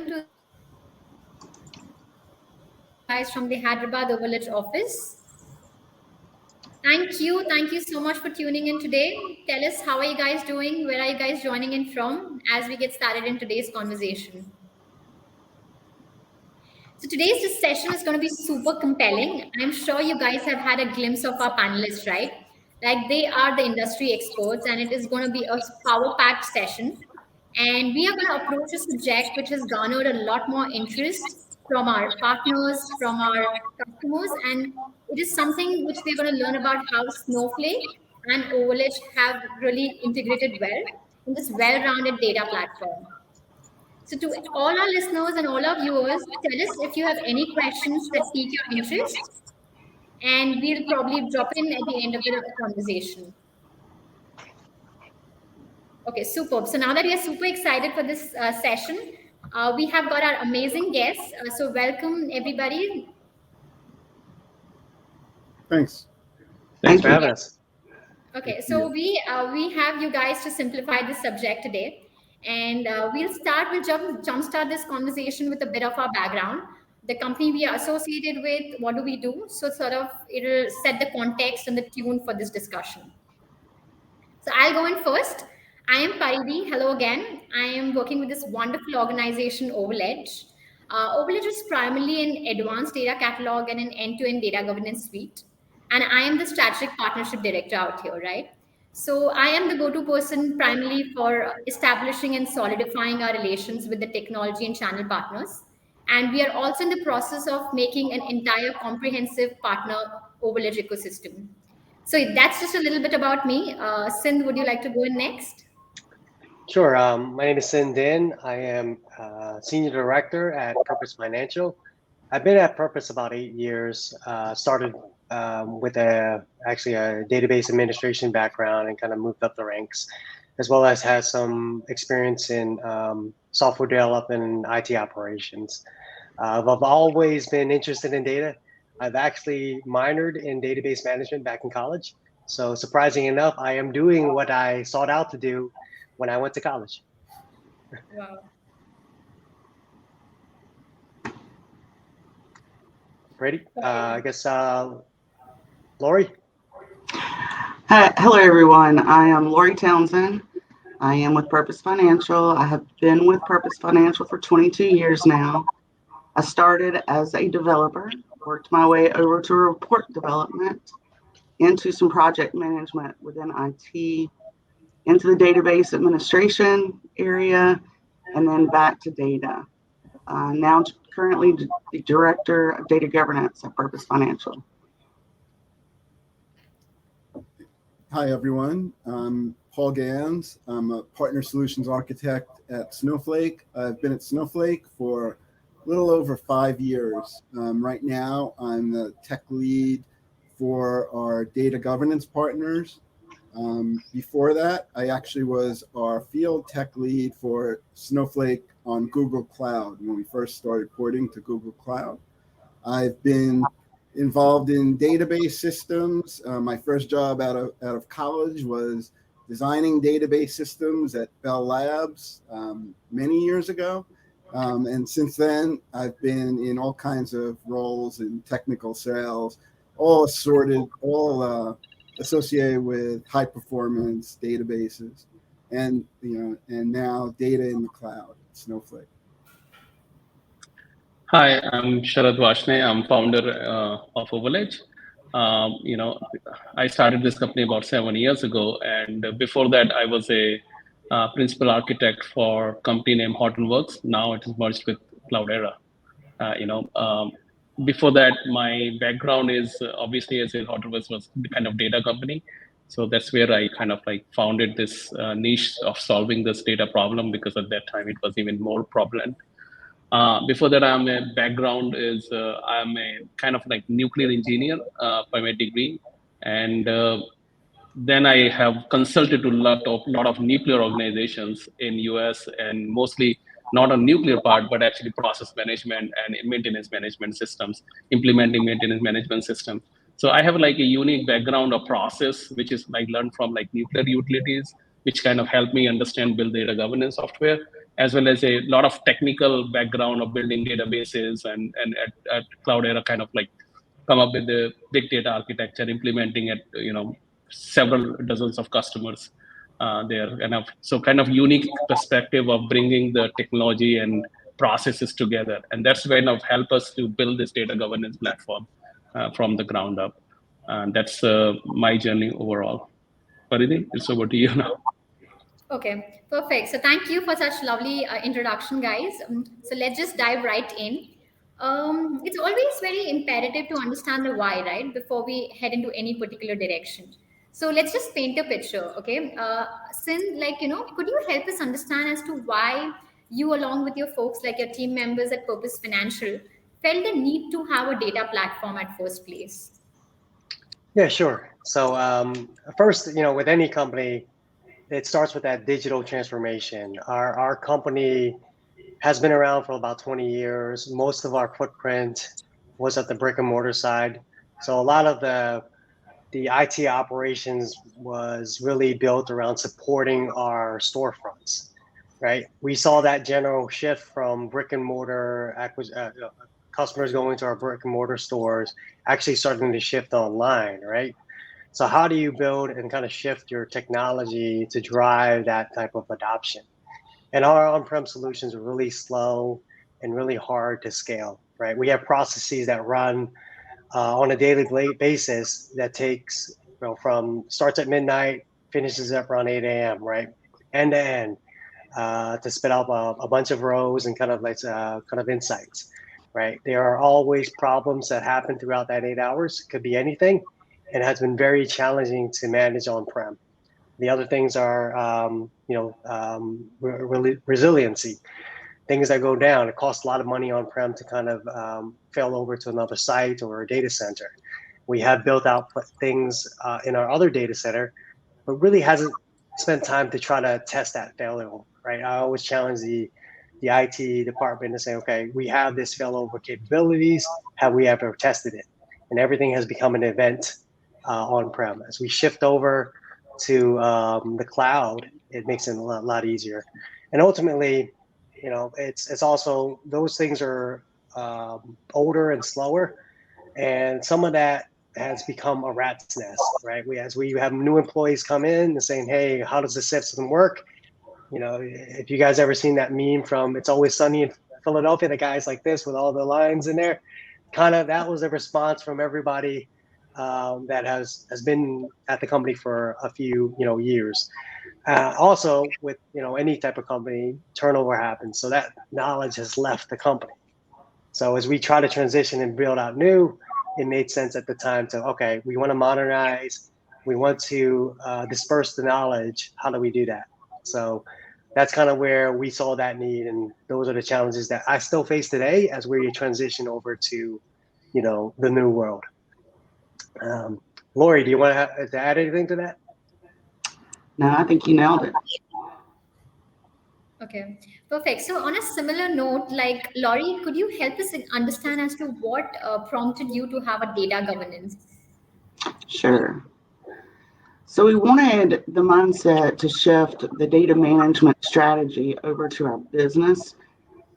welcome to guys from the Hyderabad OvalEdge office. Thank you so much for tuning in today. Tell us, how are you guys doing? Where are you guys joining in from as we get started in today's conversation? So today's session is going to be super compelling. I'm sure you guys have had a glimpse of our panelists, right? Like, they are the industry experts, and it is going to be a power-packed session. And we are going to approach a subject which has garnered a lot more interest from our partners, from our customers, and it is something which we're going to learn about how Snowflake and OvalEdge have really integrated well in this well-rounded data platform. So, to all our listeners and all our viewers, tell us if you have any questions that pique your interest, and we'll probably drop in at the end of the conversation. Okay, superb. So now that we are super excited for this session, we have got our amazing guests. So welcome everybody. Thanks. Thanks for having us. Okay, so we have you guys to simplify this subject today, and we'll jumpstart this conversation with a bit of our background, the company we are associated with, what do we do, so sort of it'll set the context and the tune for this discussion. So I'll go in first. I am Paridi. Hello again. I am working with this wonderful organization, OvalEdge. OvalEdge is primarily an advanced data catalog and an end-to-end data governance suite. And I am the strategic partnership director out here, right? So I am the go-to person primarily for establishing and solidifying our relations with the technology and channel partners. And we are also in the process of making an entire comprehensive partner OvalEdge ecosystem. So that's just a little bit about me. Sindh, would you like to go in next? Sure. My name is Sin Din. I am Senior Director at Purpose Financial. I've been at Purpose about 8 years. Started with actually a database administration background and kind of moved up the ranks, as well as has some experience in software development and IT operations. I've always been interested in data. I've actually minored in database management back in college. So surprising enough, I am doing what I sought out to do when I went to college. Wow. Ready? I guess Lori? Hello, everyone. I am Lori Townsend. I am with Purpose Financial. I have been with Purpose Financial for 22 years now. I started as a developer, worked my way over to report development, into some project management within IT, into the database administration area, and then back to data. Now currently the Director of Data Governance at Purpose Financial. Hi, everyone. I'm Paul Gans. I'm a Partner Solutions Architect at Snowflake. I've been at Snowflake for a little over 5 years. Right now, I'm the tech lead for our data governance partners. Before that, I actually was our field tech lead for Snowflake on Google Cloud when we first started porting to Google Cloud. I've been involved in database systems. My first job out of college was designing database systems at Bell Labs many years ago. And since then, I've been in all kinds of roles in technical sales, all associated with high performance databases, and now data in the cloud, Snowflake. Hi, I'm Sharad Vashne. I'm founder of OvalEdge. I started this company about 7 years ago, and before that, I was a principal architect for a company named Hortonworks. Now it is merged with Cloudera. Before that, my background is obviously as in Hortonworks was the kind of data company. So that's where I kind of like founded this niche of solving this data problem, because at that time it was even more prevalent. Before that, I'm a kind of like nuclear engineer by my degree. And then I have consulted to a lot of nuclear organizations in US, and mostly not on nuclear part, but actually process management and maintenance management systems, implementing maintenance management system. So I have like a unique background of process, which is like learned from like nuclear utilities, which kind of helped me understand build data governance software. as well as a lot of technical background of building databases, and at Cloudera kind of like come up with the big data architecture, implementing it, several dozens of customers there. And so kind of unique perspective of bringing the technology and processes together. And that's kind of help us to build this data governance platform from the ground up. And that's my journey overall. Paridhi, it's over to you now. Okay, perfect. So thank you for such lovely introduction, guys. So let's just dive right in. It's always very imperative to understand the why, right, before we head into any particular direction. So let's just paint a picture, okay? Sin, could you help us understand as to why you, along with your folks, like your team members at Purpose Financial, felt the need to have a data platform at first place? Yeah, sure. So first, with any company, it starts with that digital transformation. Our company has been around for about 20 years. Most of our footprint was at the brick and mortar side. So a lot of the IT operations was really built around supporting our storefronts, right? We saw that general shift from brick and mortar customers going to our brick and mortar stores actually starting to shift online, right? So how do you build and kind of shift your technology to drive that type of adoption? And our on-prem solutions are really slow and really hard to scale, right? We have processes that run on a daily basis that takes, from starts at midnight, finishes up around 8 a.m., right? End to end, to spit out a bunch of rows and kind of insights, right? There are always problems that happen throughout that 8 hours. It could be anything. And it has been very challenging to manage on-prem. The other things are, resiliency. Things that go down. It costs a lot of money on-prem to kind of fail over to another site or a data center. We have built out things in our other data center, but really hasn't spent time to try to test that failover, right? I always challenge the IT department to say, okay, we have this failover capabilities. Have we ever tested it? And everything has become an event on-prem. As we shift over to the cloud, it makes it a lot easier. And ultimately, it's also, those things are older and slower, and some of that has become a rat's nest, right? As we have new employees come in and saying, hey, how does the system work? If you guys ever seen that meme from It's Always Sunny in Philadelphia, the guy's like this with all the lines in there, kind of that was a response from everybody that has been at the company for a few years. Also, with any type of company, turnover happens, so that knowledge has left the company. So as we try to transition and build out new, it made sense at the time to, okay, we want to modernize, we want to disperse the knowledge. How do we do that? So that's kind of where we saw that need, and those are the challenges that I still face today as we transition over to the new world. Lori, do you want to add anything to that? No, I think you nailed it. Okay, perfect. So on a similar note, like Laurie, could you help us understand as to what prompted you to have a data governance? Sure. So we wanted the mindset to shift the data management strategy over to our business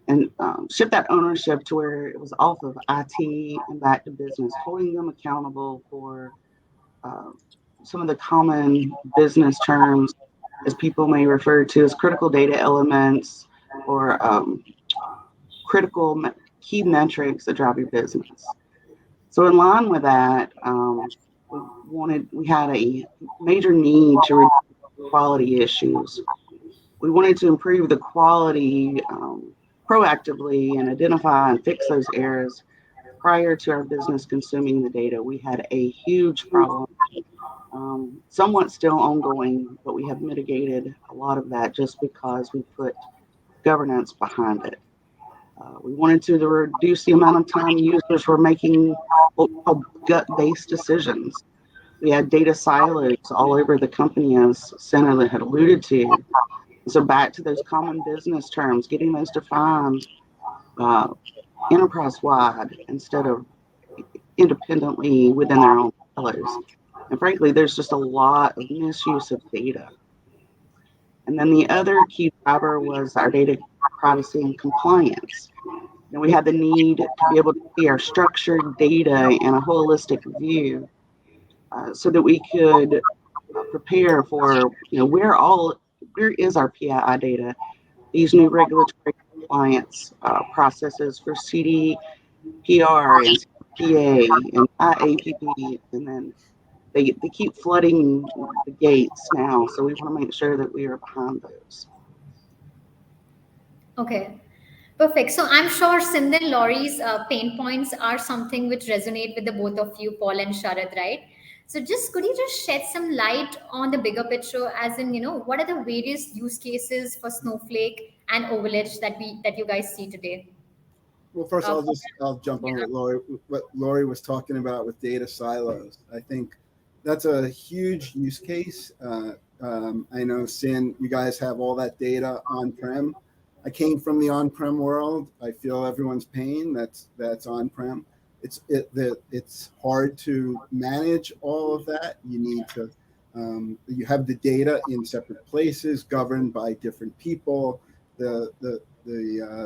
and shift that ownership to where it was off of IT and back to business, holding them accountable for some of the common business terms, as people may refer to as critical data elements or critical key metrics that drive your business. So in line with that, we had a major need to reduce quality issues. We wanted to improve the quality proactively and identify and fix those errors prior to our business consuming the data. We had a huge problem, somewhat still ongoing, but we have mitigated a lot of that just because we put governance behind it. We wanted to reduce the amount of time users were making gut-based decisions. We had data silos all over the company, as Senna had alluded to. So back to those common business terms, getting those defined enterprise-wide instead of independently within their own silos. And frankly, there's just a lot of misuse of data. And then the other key driver was our data privacy and compliance. And we had the need to be able to see our structured data in a holistic view, so that we could prepare for, where is our PII data, these new regulatory compliance processes for CDPR and CPA and IAPP, and then they keep flooding the gates now. So we want to make sure that we are behind those. Okay, perfect. So I'm sure Sindh and Laurie's pain points are something which resonate with the both of you, Paul and Sharad, right? So just could you just shed some light on the bigger picture, as in, what are the various use cases for Snowflake and OvalEdge that you guys see today? Well, first Uh, I'll jump on yeah. what Laurie was talking about with data silos. I think that's a huge use case. I know, Sin, you guys have all that data on-prem. I came from the on-prem world. I feel everyone's pain. That's on-prem. It's hard to manage all of that. You need to you have the data in separate places, governed by different people. The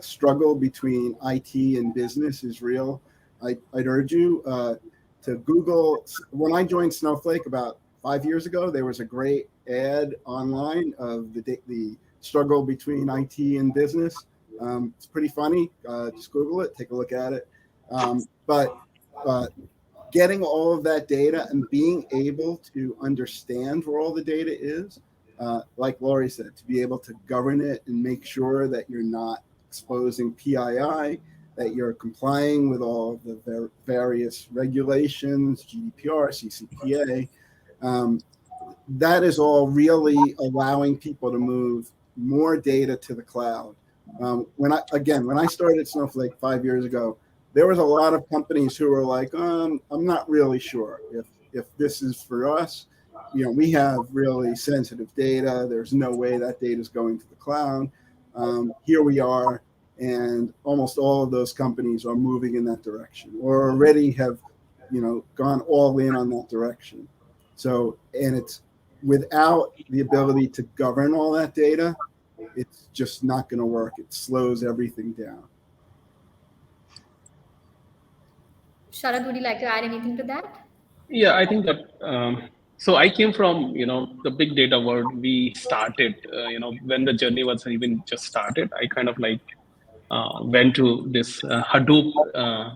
struggle between IT and business is real. I'd urge you to Google. When I joined Snowflake about 5 years ago, there was a great ad online of the struggle between IT and business. It's pretty funny. Just Google it, take a look at it. But getting all of that data and being able to understand where all the data is, like Laurie said, to be able to govern it and make sure that you're not exposing PII, that you're complying with all of the various regulations, GDPR, CCPA. That is all really allowing people to move more data to the cloud. When I started Snowflake 5 years ago, there was a lot of companies who were like, I'm not really sure if this is for us. We have really sensitive data. There's no way that data is going to the cloud. Here we are, and almost all of those companies are moving in that direction, or already have, gone all in on that direction. So, and it's without the ability to govern all that data, it's just not going to work. It slows everything down. Sharad, would you like to add anything to that? Yeah, I think that. So I came from the big data world. We started when the journey was even just started. I kind of like went to this Hadoop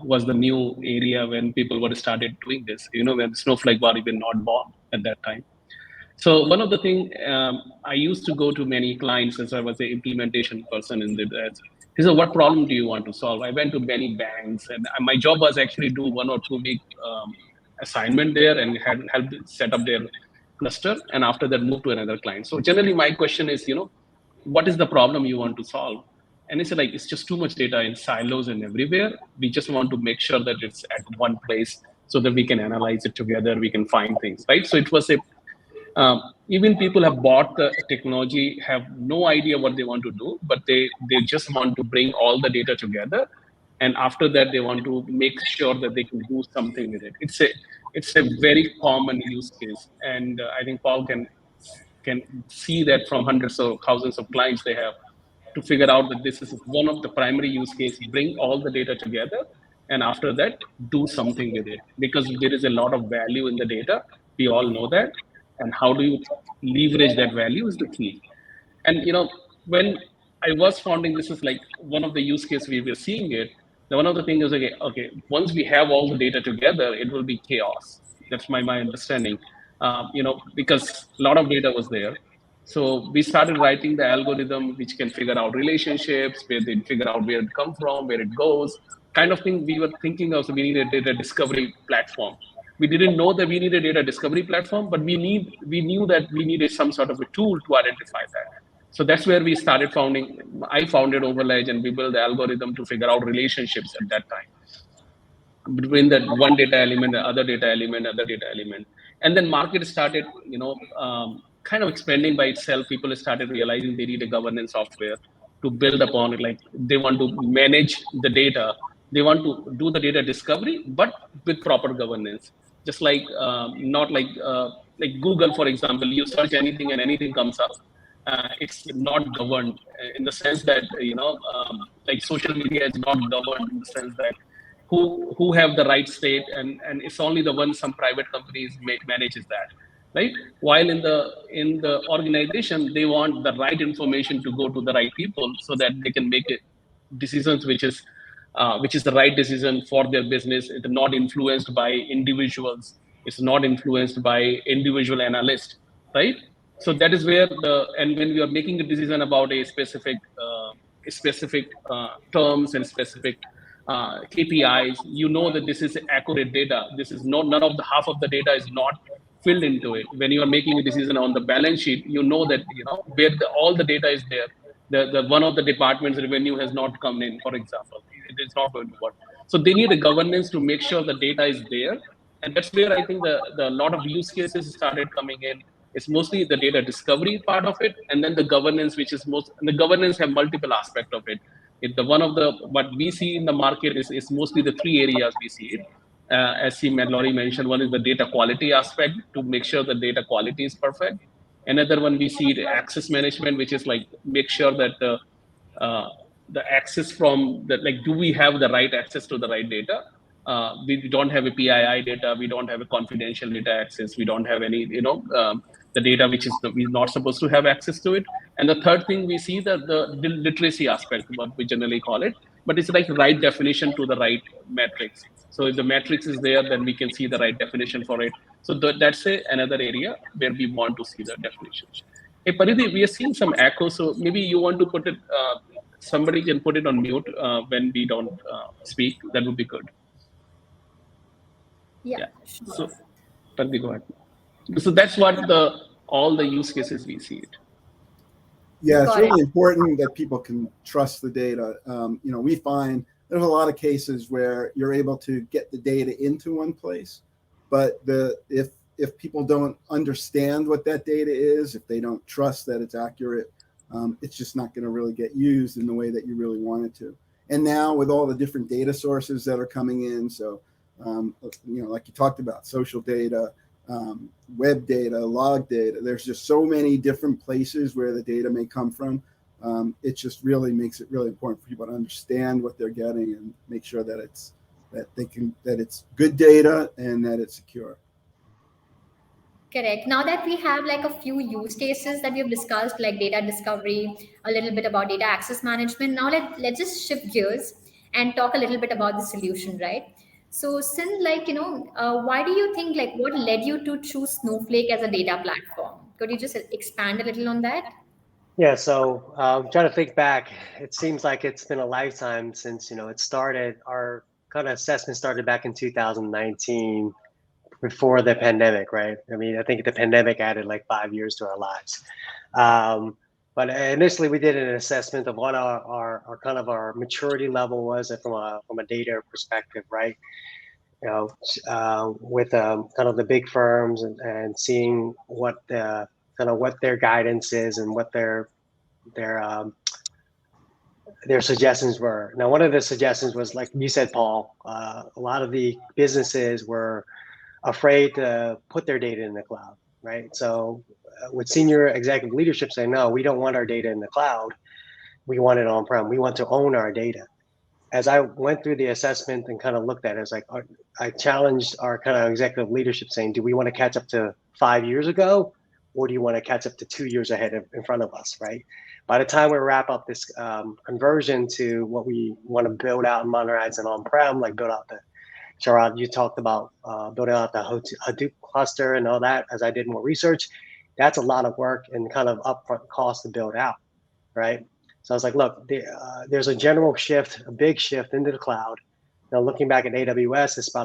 was the new area when people were started doing this. When Snowflake was even not born at that time. So one of the thing I used to go to many clients as I was an implementation person in the. He said, "What problem do you want to solve?" I went to many banks, and my job was actually do 1 or 2 week assignment there and had helped set up their cluster, and after that move to another client. So generally, my question is, what is the problem you want to solve? And it's like it's just too much data in silos and everywhere. We just want to make sure that it's at one place so that we can analyze it together. We can find things, right? So it was a even people have bought the technology, have no idea what they want to do, but they just want to bring all the data together, and after that they want to make sure that they can do something with it. It's a very common use case, and I think Paul can see that from hundreds of thousands of clients they have, to figure out that this is one of the primary use case. Bring all the data together, and after that do something with it, because there is a lot of value in the data. We all know that, and how do you leverage that value is the key. And when I was founding, this is like one of the use cases we were seeing it. Now, one of the things is, okay, once we have all the data together, it will be chaos. That's my understanding. Because a lot of data was there. So we started writing the algorithm which can figure out relationships, where they figure out where it comes from, where it goes, kind of thing. We were thinking also we need a data discovery platform. We didn't know that we need a data discovery platform, but we knew that we needed some sort of a tool to identify that. So that's where we started founding. I founded OvalEdge, and we built the algorithm to figure out relationships at that time between that one data element, the other data element, other data element. And then market started, kind of expanding by itself. People started realizing they need a governance software to build upon it. Like they want to manage the data. They want to do the data discovery, but with proper governance. Just like, not like Google, for example, you search anything and anything comes up. it's not governed in the sense that like social media is not governed in the sense that who have the right state, and it's only the one some private companies manages that, right? While in the organization, they want the right information to go to the right people so that they can make decisions which is the right decision for their business. It's not influenced by individuals. It's not influenced by individual analysts, right? So that is where and when we are making a decision about a specific terms and specific KPIs, you know that this is accurate data. This is not, none of the half of the data is not filled into it. When you are making a decision on the balance sheet, you know that where all the data is there. The one of the departments revenue has not come in, for example, it is not going to work. So they need a governance to make sure the data is there, and that's where I think the lot of use cases started coming in. It's mostly the data discovery part of it, and then the governance, which is most. And the governance have multiple aspects of it. The one of the what we see in the market is mostly the three areas we see it. As Laurie mentioned, one is the data quality aspect to make sure the data quality is perfect. Another one we see the access management, which is like make sure that uh, the access from the, like, do we have the right access to the right data? We don't have a PII data. We don't have a confidential data access. We don't have any, the data which is we're not supposed to have access to it. And the third thing we see that the literacy aspect, what we generally call it, but it's like right definition to the right metrics. So if the matrix is there, then we can see the right definition for it. So that's another area where we want to see the definitions. Hey, Paridhi, we are seeing some echo, so maybe you want to put it, somebody can put it on mute when we don't speak. That would be good. Yeah, Yeah. sure. So, Paridhi, go ahead. So that's what all the use cases we see it. Yeah, it's Got it. really important that people can trust the data. We find there's a lot of cases where you're able to get the data into one place, but if people don't understand what that data is, if they don't trust that it's accurate, it's just not going to really get used in the way that you really want it to. And now with all the different data sources that are coming in, so like you talked about, social data, web data, log data. There's just so many different places where the data may come from. It just really makes it really important for people to understand what they're getting and make sure that it's good data and that it's secure. Correct. Now that we have like a few use cases that we've discussed, like data discovery, a little bit about data access management, now let's just shift gears and talk a little bit about the solution, right? So, Sin, why do you think, like, what led you to choose Snowflake as a data platform? Could you just expand a little on that? Yeah, so trying to think back, it seems like it's been a lifetime since it started. Our kind of assessment started back in 2019, before the pandemic, right? I mean, I think the pandemic added like 5 years to our lives. But initially, we did an assessment of what our kind of our maturity level was from a data perspective, right? With kind of the big firms and seeing what what their guidance is and what their suggestions were. Now, one of the suggestions was, like you said, Paul, a lot of the businesses were afraid to put their data in the cloud, right? So with senior executive leadership saying, no, we don't want our data in the cloud. We want it on-prem. We want to own our data. As I went through the assessment and kind of looked at it, it's like I challenged our kind of executive leadership saying, do we want to catch up to 5 years ago, or do you want to catch up to 2 years ahead in front of us, right? By the time we wrap up this conversion to what we want to build out and modernize and on-prem, like build out the Sharad, you talked about building out the Hadoop cluster and all that. As I did more research, that's a lot of work and kind of upfront cost to build out, right? So I was like, look, there's a general shift, a big shift into the cloud. Now, looking back at AWS, it's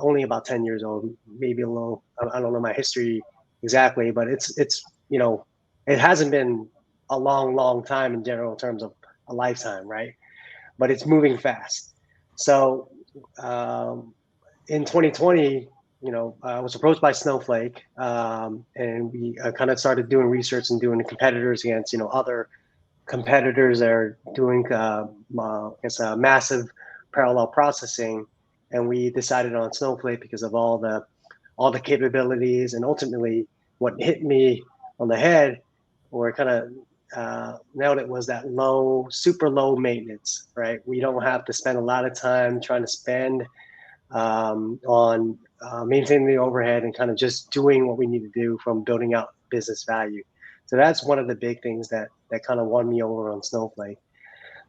only about 10 years old, maybe a little. I don't know my history exactly, but it's it hasn't been a long time in general terms of a lifetime, right? But it's moving fast. So in 2020, I was approached by Snowflake, and we kind of started doing research and doing the competitors against, other competitors that are doing, massive parallel processing, and we decided on Snowflake because of all the capabilities, and ultimately, what hit me on the head or kind of nailed it, was that super low maintenance, right? We don't have to spend a lot of time trying to spend on maintaining the overhead and kind of just doing what we need to do from building out business value. So that's one of the big things that kind of won me over on Snowflake.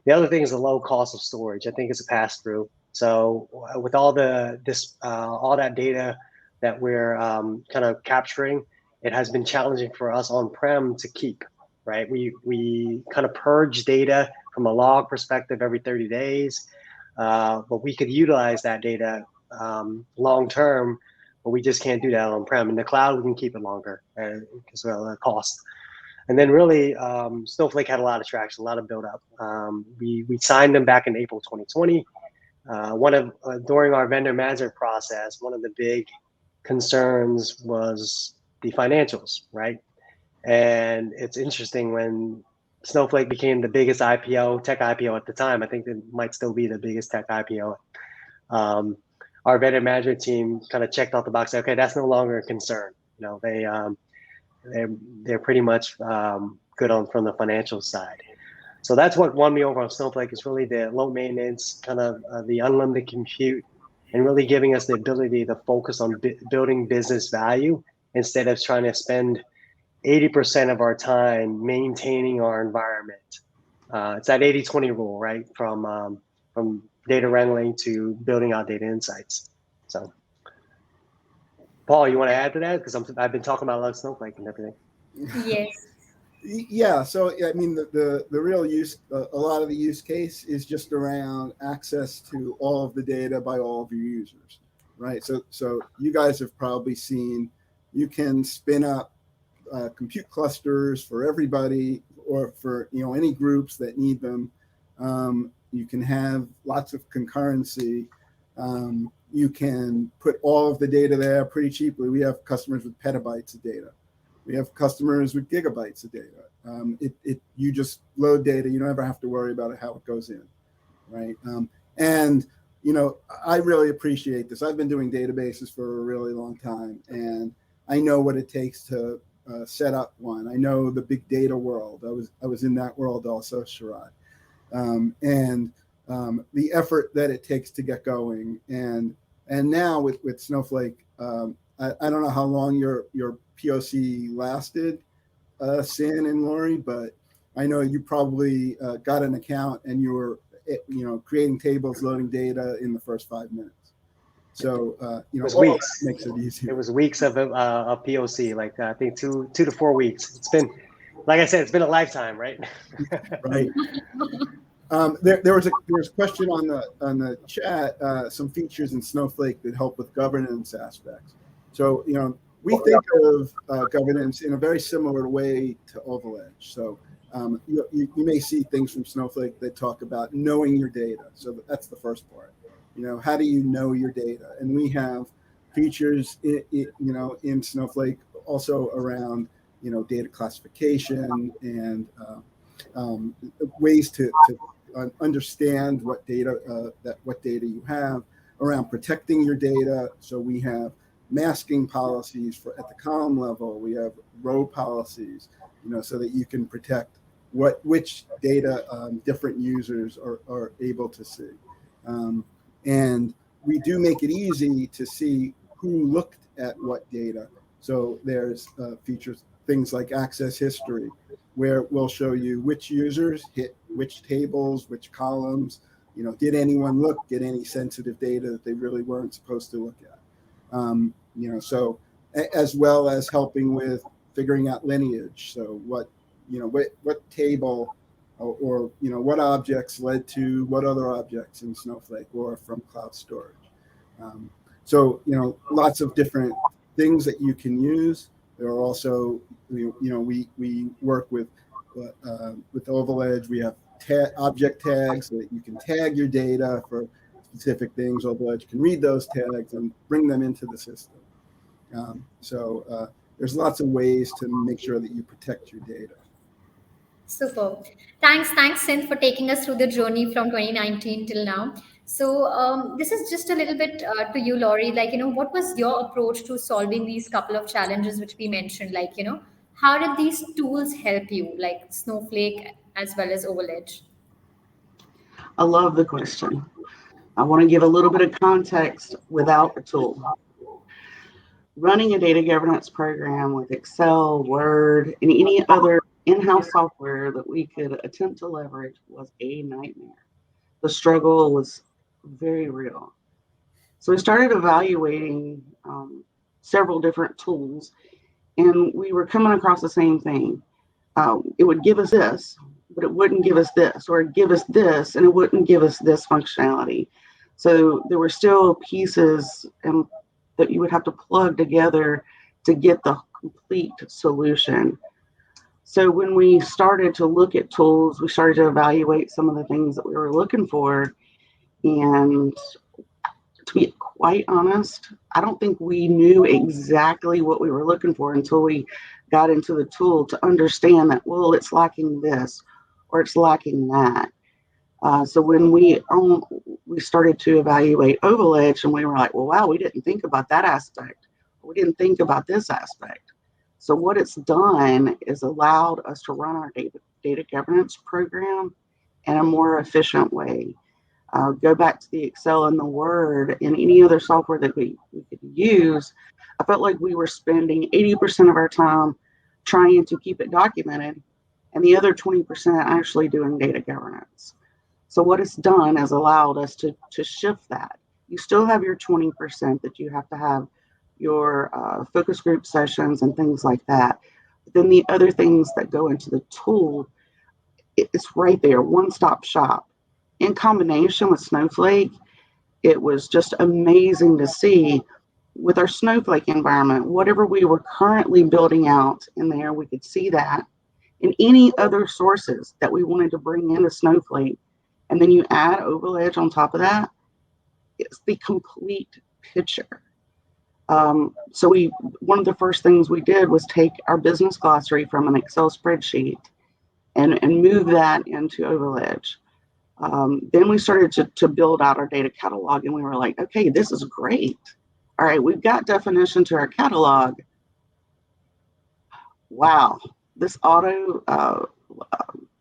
The other thing is the low cost of storage. I think it's a pass through. So with all all that data that we're kind of capturing, it has been challenging for us on-prem to keep, right? We kind of purge data from a log perspective every 30 days, but we could utilize that data long term, but we just can't do that on-prem. In the cloud, we can keep it longer because of the cost. And then really, Snowflake had a lot of traction, a lot of build up. We signed them back in April 2020. During our vendor management process, one of the big concerns was the financials, right? And it's interesting, when Snowflake became the biggest tech IPO at the time, I think it might still be the biggest tech IPO. Our vendor management team kind of checked off the box. Okay, that's no longer a concern. You know, they're pretty much good from the financial side. So that's what won me over on Snowflake, is really the low maintenance, kind of the unlimited compute, and really giving us the ability to focus on building business value instead of trying to spend 80% of our time maintaining our environment. It's that 80-20 rule, right? From data wrangling to building out data insights. So, Paul, you want to add to that? Because I've been talking about a lot of Snowflake and everything. Yes. Yeah, so I mean, the real use, a lot of the use case is just around access to all of the data by all of your users, right? So you guys have probably seen, you can spin up compute clusters for everybody, or for any groups that need them. You can have lots of concurrency. You can put all of the data there pretty cheaply. We have customers with petabytes of data. We have customers with gigabytes of data. You just load data. You don't ever have to worry about how it goes in, right? And I really appreciate this. I've been doing databases for a really long time, and I know what it takes to set up one. I know the big data world. I was in that world also, Sharad, and the effort that it takes to get going. And now with Snowflake, I don't know how long your POC lasted, Sin and Lori, but I know you probably got an account and you were creating tables, loading data in the first 5 minutes. So it was weeks. Makes it easier. It was weeks of POC, like I think 2 to 4 weeks. It's been, like I said, it's been a lifetime, right? Right. There was a question on the chat, some features in Snowflake that help with governance aspects. So we think of governance in a very similar way to OvalEdge. So you may see things from Snowflake that talk about knowing your data. So that's the first part. How do you know your data? And we have features in Snowflake also around data classification and ways to understand what data you have, around protecting your data. So we have masking policies at the column level. We have row policies, so that you can protect which data different users are able to see. And we do make it easy to see who looked at what data. So there's features, things like access history, where we'll show you which users hit which tables, which columns. Did anyone look at any sensitive data that they really weren't supposed to look at? So as well as helping with figuring out lineage. So what table or what objects led to what other objects in Snowflake or from cloud storage. So lots of different things that you can use. There are also we work with OvalEdge. We have object tags so that you can tag your data for specific things. OvalEdge can read those tags and bring them into the system. So there's lots of ways to make sure that you protect your data. Super. Thanks, Synth, for taking us through the journey from 2019 till now. So this is just a little bit to you, Laurie. Like, what was your approach to solving these couple of challenges which we mentioned? Like, How did these tools help you, like Snowflake as well as OvalEdge? I love the question. I want to give a little bit of context without a tool. Running a data governance program with Excel, Word, and any other in-house software that we could attempt to leverage was a nightmare. The struggle was very real. So we started evaluating several different tools, and we were coming across the same thing. It would give us this, but it wouldn't give us this, or it'd give us this, and it wouldn't give us this functionality. So there were still pieces that you would have to plug together to get the complete solution. So when we started to look at tools, we started to evaluate some of the things that we were looking for. And to be quite honest, I don't think we knew exactly what we were looking for until we got into the tool to understand that, well, it's lacking this or it's lacking that. So when we started to evaluate OvalEdge, and we were like, well, wow, we didn't think about that aspect. We didn't think about this aspect. So what it's done is allowed us to run our data governance program in a more efficient way. Go back to the Excel and the Word and any other software that we could use. I felt like we were spending 80% of our time trying to keep it documented and the other 20% actually doing data governance. So what it's done is allowed us to shift that. You still have your 20% that you have to have your focus group sessions and things like that. But then the other things that go into the tool, it's right there, one-stop shop. In combination with Snowflake, it was just amazing to see with our Snowflake environment, whatever we were currently building out in there, we could see that. And any other sources that we wanted to bring into Snowflake, and then you add OvalEdge on top of that, it's the complete picture. So one of the first things we did was take our business glossary from an Excel spreadsheet and move that into OvalEdge. Then we started to build out our data catalog, and we were like, okay, this is great. All right, we've got definition to our catalog. Wow, this auto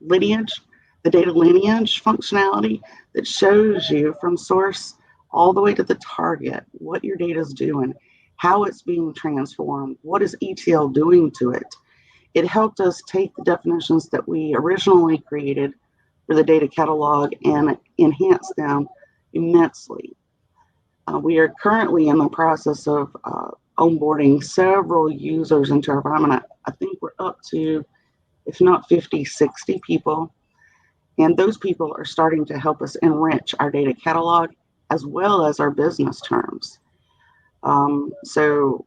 lineage, the data lineage functionality that shows you from source all the way to the target, what your data is doing, how it's being transformed, what is ETL doing to it. It helped us take the definitions that we originally created for the data catalog and enhance them immensely. We are currently in the process of onboarding several users into our environment. I think we're up to, if not 50, 60 people. And those people are starting to help us enrich our data catalog as well as our business terms. So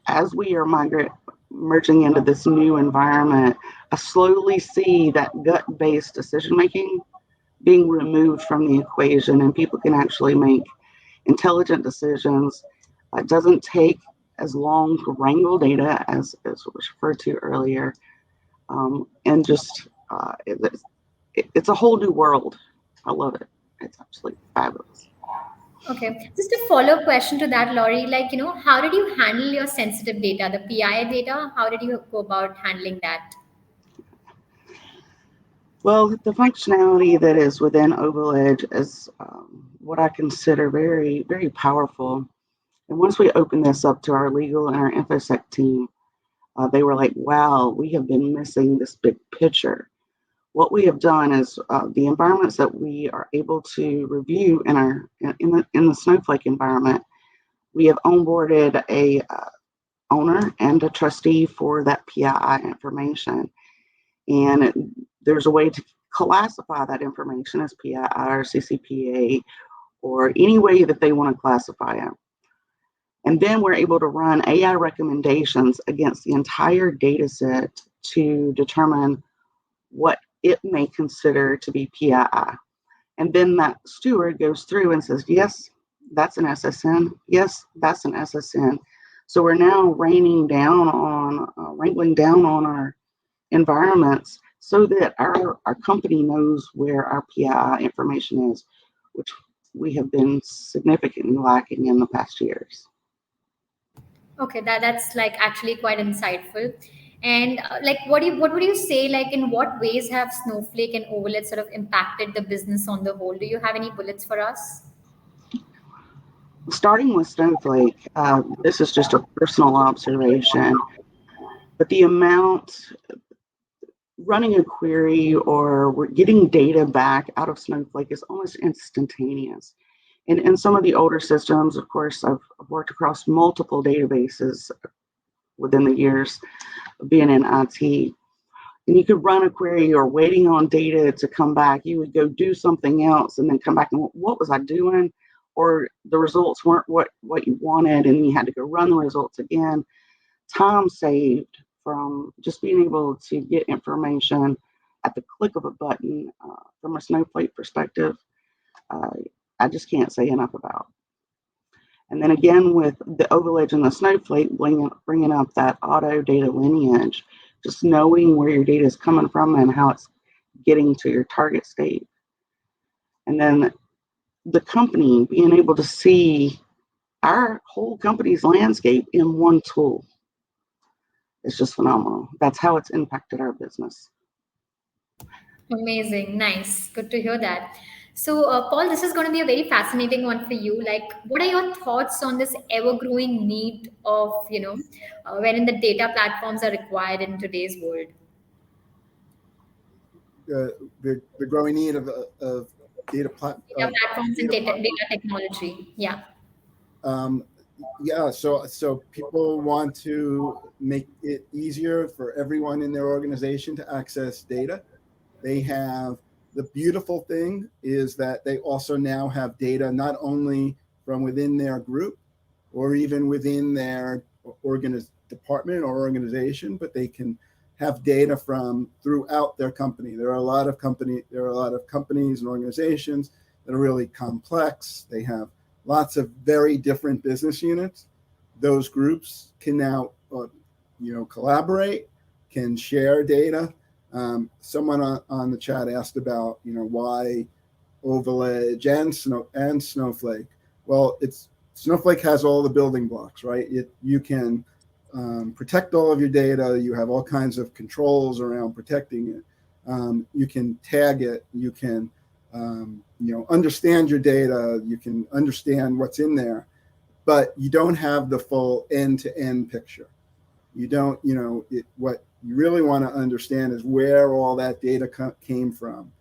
as we are merging into this new environment, I slowly see that gut-based decision-making being removed from the equation, and people can actually make intelligent decisions. It doesn't take as long to wrangle data as was referred to earlier. And just, it's a whole new world. I love it. It's absolutely fabulous. Okay, just a follow-up question to that, Laurie. How did you handle your sensitive data, the PI data? How did you go about handling that? Well, the functionality that is within OvalEdge is what I consider very, very powerful. And once we opened this up to our legal and our InfoSec team, they were like, wow, we have been missing this big picture. What we have done is the environments that we are able to review in the Snowflake environment, we have onboarded a owner and a trustee for that PII information. And there's a way to classify that information as PII or CCPA or any way that they want to classify it. And then we're able to run AI recommendations against the entire data set to determine what it may consider to be PII. And then that steward goes through and says, yes, that's an SSN. Yes, that's an SSN. So we're now wrangling down on our environments so that our company knows where our PII information is, which we have been significantly lacking in the past years. Okay, that's like actually quite insightful. And like, what would you say? Like, in what ways have Snowflake and OvalEdge sort of impacted the business on the whole? Do you have any bullets for us? Starting with Snowflake, this is just a personal observation, but the amount running a query or we're getting data back out of Snowflake is almost instantaneous. And in some of the older systems, of course, I've worked across multiple databases within the years of being in IT. And you could run a query or waiting on data to come back. You would go do something else and then come back and what was I doing? Or the results weren't what you wanted and you had to go run the results again. Time saved from just being able to get information at the click of a button from a Snowflake perspective. Uh, I just can't say enough about. And then again, with the OvalEdge and the Snowflake, bringing up that auto data lineage, just knowing where your data is coming from and how it's getting to your target state. And then the company being able to see our whole company's landscape in one tool. It's just phenomenal. That's how it's impacted our business. Amazing, nice, good to hear that. So, Paul, this is going to be a very fascinating one for you. Like, what are your thoughts on this ever-growing need of, wherein the data platforms are required in today's world? The growing need of data Data platforms and data data technology. Yeah. um, yeah, so people want to make it easier for everyone in their organization to access data. They have the beautiful thing is that they also now have data not only from within their group or even within their department or organization, but they can have data from throughout their company. There are a lot of companies and organizations that are really complex. They have lots of very different business units. Those groups can now, collaborate, can share data. Someone on the chat asked about, why OvalEdge and Snowflake. Well, Snowflake has all the building blocks, right? You can protect all of your data. You have all kinds of controls around protecting it. You can tag it. You can understand your data. You can understand what's in there, but you don't have the full end-to-end picture. You don't, what you really want to understand is where all that data came from,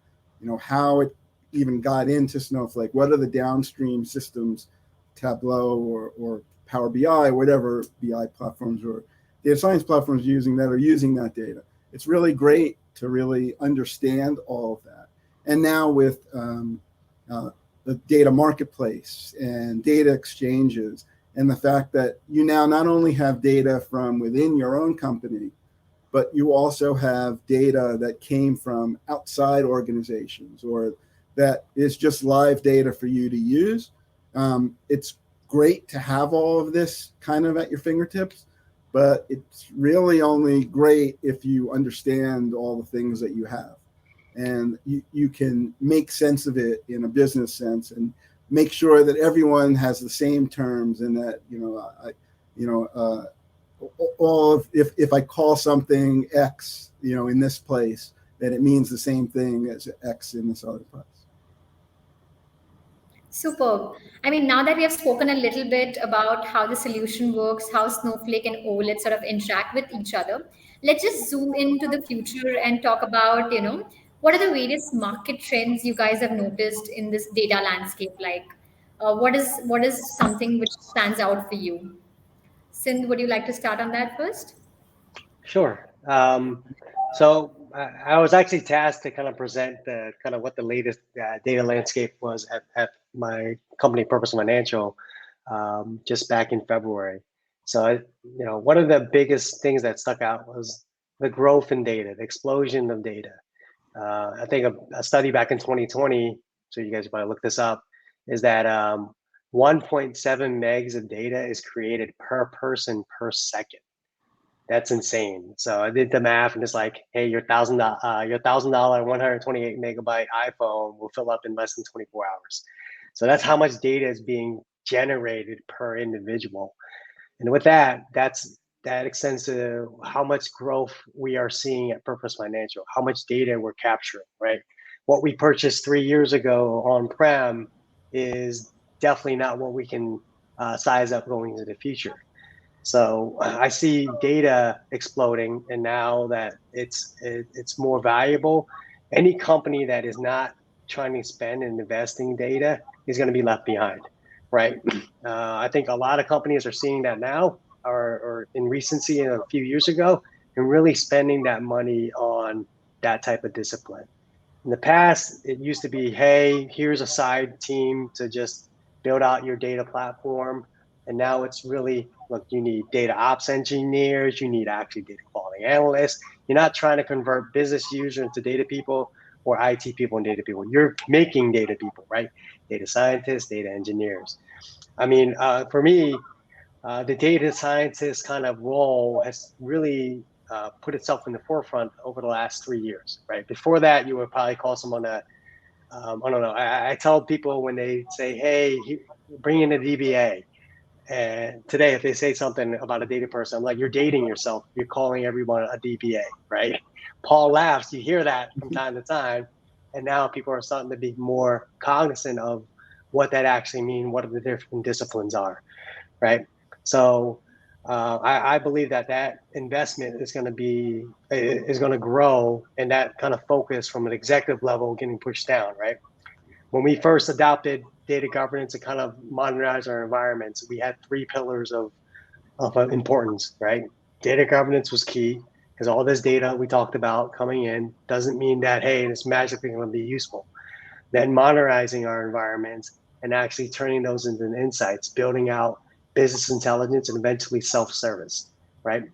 how it even got into Snowflake. What are the downstream systems, Tableau or Power BI, whatever BI platforms or data science platforms using that data. It's really great to really understand all of that. And now with the data marketplace and data exchanges, and the fact that you now not only have data from within your own company, but you also have data that came from outside organizations or that is just live data for you to use. It's great to have all of this kind of at your fingertips, but it's really only great if you understand all the things that you have. And you can make sense of it in a business sense and make sure that everyone has the same terms and that, all of, if I call something X, in this place, that it means the same thing as X in this other place. Superb. I mean, now that we have spoken a little bit about how the solution works, how Snowflake and OLED sort of interact with each other, let's just zoom into the future and talk about, what are the various market trends you guys have noticed in this data landscape? Like, what is something which stands out for you? Sindh, would you like to start on that first? Sure. So I was actually tasked to kind of present the kind of what the latest data landscape was at my company, Purpose Financial, just back in February. So one of the biggest things that stuck out was the growth in data, the explosion of data. I think a study back in 2020, so you guys might look this up, is that 1.7 megs of data is created per person per second. That's insane. So I did the math, and it's like, hey, your $1,000 128 megabyte iPhone will fill up in less than 24 hours. So that's how much data is being generated per individual. And with that, that extends to how much growth we are seeing at Purpose Financial, how much data we're capturing, right? What we purchased 3 years ago on-prem is definitely not what we can size up going into the future. So I see data exploding, and now that it's more valuable, any company that is not trying to spend and invest in data is going to be left behind, right? I think a lot of companies are seeing that now, or in recency, a few years ago, and really spending that money on that type of discipline. In the past, it used to be, hey, here's a side team to just build out your data platform. And now it's really, look, you need data ops engineers, you need actually data quality analysts. You're not trying to convert business users into data people or IT people and data people. You're making data people, right? Data scientists, data engineers. I mean, for me, the data scientist kind of role has really put itself in the forefront over the last 3 years, right? Before that, you would probably call someone I don't know. I tell people when they say, hey, bring in a DBA. And today, if they say something about a data person, I'm like, you're dating yourself. You're calling everyone a DBA, right? Paul laughs. You hear that from time to time. And now people are starting to be more cognizant of what that actually means, what the different disciplines are, right? So I believe that investment is going to grow, and that kind of focus from an executive level getting pushed down, right? When we first adopted data governance and kind of modernized our environments, we had 3 pillars of importance, right? Data governance was key because all this data we talked about coming in doesn't mean that, hey, it's magically going to be useful. Then modernizing our environments and actually turning those into insights, building out business intelligence, and eventually self-service, right?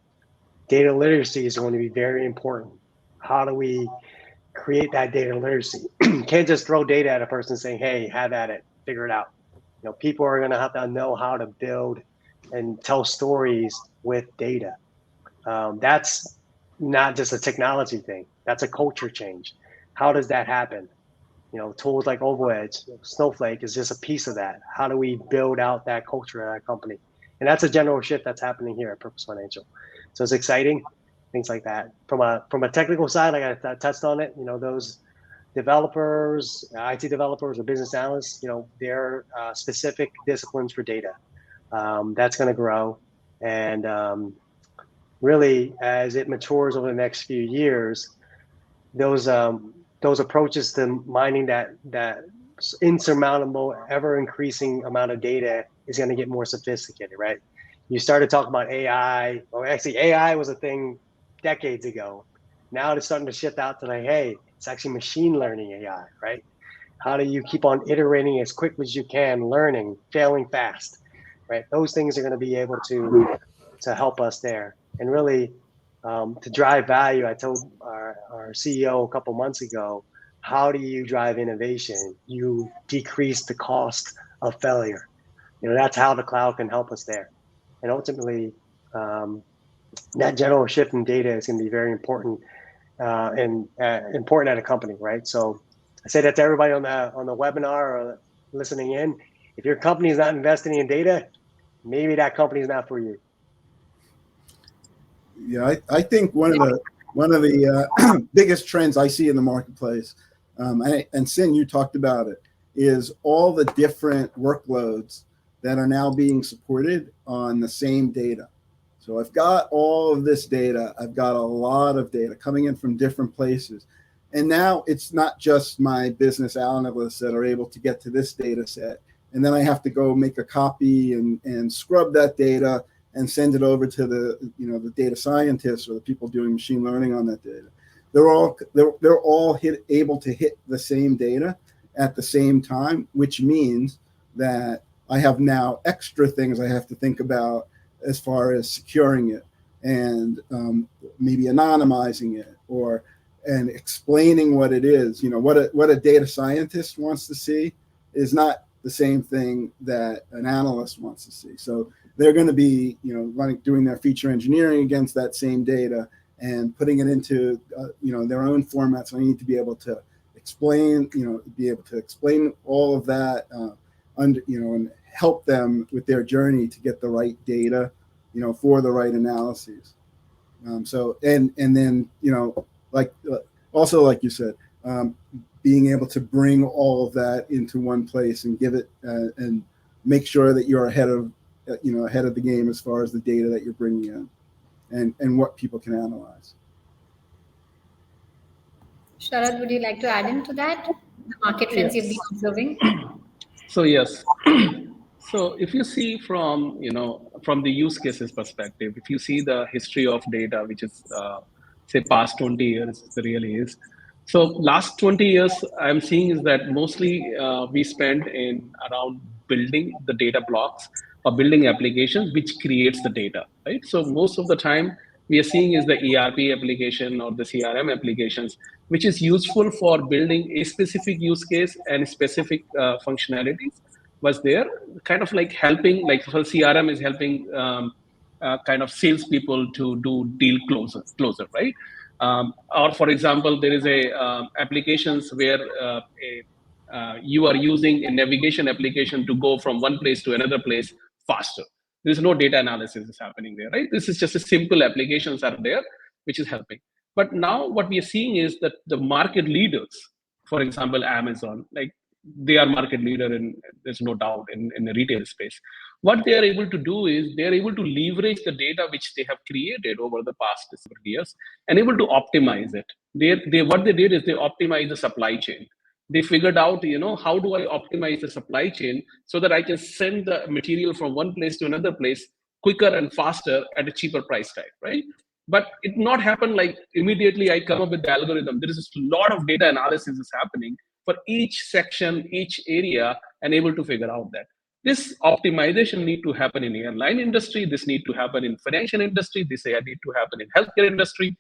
Data literacy is going to be very important. How do we create that data literacy? Can't just throw data at a person saying, hey, have at it, figure it out. People are going to have to know how to build and tell stories with data. That's not just a technology thing. That's a culture change. How does that happen? Tools like OvalEdge, Snowflake is just a piece of that. How do we build out that culture at our company? And that's a general shift that's happening here at Purpose Financial. So it's exciting, things like that. From a technical side, I touched on it. Those developers, IT developers or business analysts, they're specific disciplines for data. That's going to grow. And really, as it matures over the next few years, those approaches to mining that insurmountable, ever increasing amount of data is going to get more sophisticated, right? You started talking about AI, or actually AI was a thing decades ago. Now it's starting to shift out to like, hey, it's actually machine learning AI, right? How do you keep on iterating as quick as you can, learning, failing fast, right? Those things are going to be able to help us there. And really, to drive value, I told our CEO a couple months ago, how do you drive innovation? You decrease the cost of failure. That's how the cloud can help us there. And ultimately, that general shift in data is going to be very important and important at a company, right? So I say that to everybody on the webinar or listening in. If your company is not investing in data, maybe that company is not for you. Yeah, I think one of the biggest trends I see in the marketplace, and Sin, you talked about it, is all the different workloads that are now being supported on the same data. So I've got all of this data. I've got a lot of data coming in from different places. And now it's not just my business analysts that are able to get to this data set. And then I have to go make a copy and scrub that data and send it over to the data scientists or the people doing machine learning on that data. They're all able to hit the same data at the same time, which means that I have now extra things I have to think about as far as securing it and maybe anonymizing it and explaining what it is. What a data scientist wants to see is not the same thing that an analyst wants to see. So they're going to be, doing their feature engineering against that same data and putting it into, their own format. So I need to be able to explain, all of that, and help them with their journey to get the right data for the right analyses. So and then like also like you said, being able to bring all of that into one place and give it and make sure that you're ahead of the game as far as the data that you're bringing in and what people can analyze. Sharad, would you like to add into that? The market trends you've been Yes. observing? So yes. So if you see from from the use cases perspective, if you see the history of data, which is say past 20 years, it really is. So last 20 years, I'm seeing is that mostly we spend in around building the data blocks or building applications which creates the data, right? So most of the time we are seeing is the ERP application or the CRM applications, which is useful for building a specific use case and specific functionalities was there, kind of like helping, like for CRM is helping kind of salespeople to do deal closer, right? Or for example, there is a applications where you are using a navigation application to go from one place to another place faster. There's no data analysis is happening there, right? This is just a simple applications are there, which is helping. But now what we are seeing is that the market leaders, for example, Amazon, like they are market leader in, there's no doubt, in the retail space. What they are able to do is they are able to leverage the data which they have created over the past several years and able to optimize it. They what they did is they optimize the supply chain. They figured out, how do I optimize the supply chain so that I can send the material from one place to another place quicker and faster at a cheaper price tag, right? But it not happen like immediately I come up with the algorithm. There is a lot of data analysis is happening for each section, each area, and able to figure out that. This optimization need to happen in the airline industry. This need to happen in financial industry. This need to happen in healthcare industry.